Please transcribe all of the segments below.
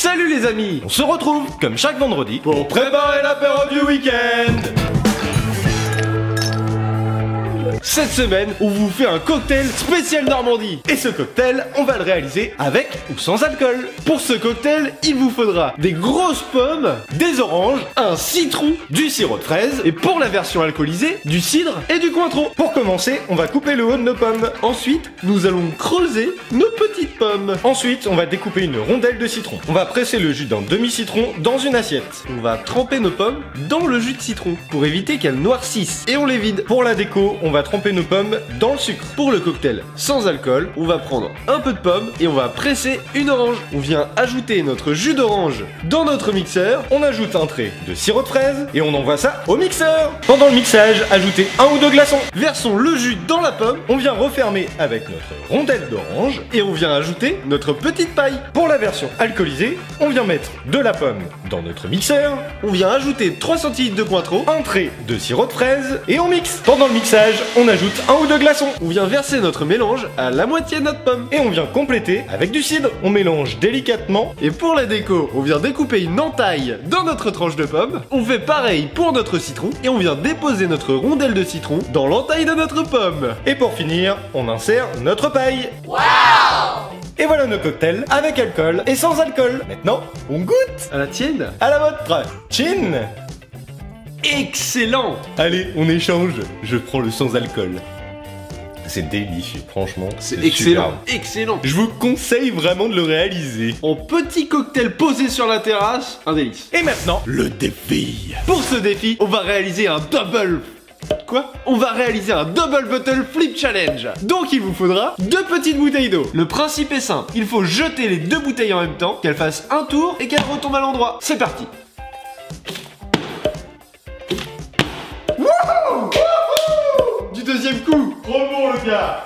Salut les amis, on se retrouve comme chaque vendredi pour préparer l'apéro du week-end. Cette semaine, on vous fait un cocktail spécial Normandie. Et ce cocktail, on va le réaliser avec ou sans alcool. Pour ce cocktail, il vous faudra des grosses pommes, des oranges, un citron, du sirop de fraise et pour la version alcoolisée, du cidre et du cointreau. Pour commencer, on va couper le haut de nos pommes. Ensuite, nous allons creuser nos petites pommes. Ensuite, on va découper une rondelle de citron. On va presser le jus d'un demi-citron dans une assiette. On va tremper nos pommes dans le jus de citron pour éviter qu'elles noircissent. Et on les vide. Pour la déco, on va tremper nos pommes dans le sucre. Pour le cocktail sans alcool, on va prendre un peu de pomme et on va presser une orange. On vient ajouter notre jus d'orange dans notre mixeur. On ajoute un trait de sirop de fraise et on envoie ça au mixeur. Pendant le mixage, ajoutez un ou deux glaçons. Versons le jus dans la pomme. On vient refermer avec notre rondelle d'orange et on vient ajouter notre petite paille. Pour la version alcoolisée, on vient mettre de la pomme dans notre mixeur. On vient ajouter 3 centilitres de cointreau, un trait de sirop de fraise et on mixe. Pendant le mixage, on ajoute un ou deux glaçons. On vient verser notre mélange à la moitié de notre pomme. Et on vient compléter avec du cidre. On mélange délicatement. Et pour la déco, on vient découper une entaille dans notre tranche de pomme. On fait pareil pour notre citron. Et on vient déposer notre rondelle de citron dans l'entaille de notre pomme. Et pour finir, on insère notre paille. Waouh! Et voilà nos cocktails avec alcool et sans alcool. Maintenant, on goûte. À la tienne? À la vôtre. Chin! Excellent! Allez, on échange. Je prends le sans alcool. C'est délicieux, franchement. C'est excellent, excellent. Je vous conseille vraiment de le réaliser. En petit cocktail posé sur la terrasse, un délice. Et maintenant, le défi. Pour ce défi, on va réaliser un double... Quoi? On va réaliser un double bottle flip challenge. Donc il vous faudra 2 petites bouteilles d'eau. Le principe est simple, il faut jeter les 2 bouteilles en même temps, qu'elles fassent un tour et qu'elles retombent à l'endroit. C'est parti. Wouhou! Du deuxième coup. Trop bon le gars.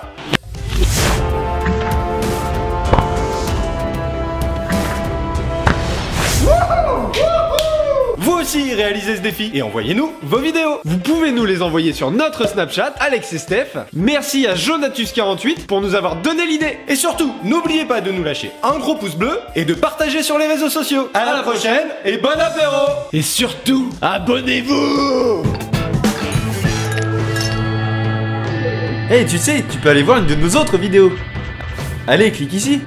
Vous aussi réalisez ce défi et envoyez-nous vos vidéos. Vous pouvez nous les envoyer sur notre Snapchat, Alex et Steph. Merci à Jonatus48 pour nous avoir donné l'idée. Et surtout, n'oubliez pas de nous lâcher un gros pouce bleu et de partager sur les réseaux sociaux. À la prochaine et bon apéro. Et surtout, abonnez-vous. Hey, tu sais, tu peux aller voir une de nos autres vidéos. Allez, clique ici.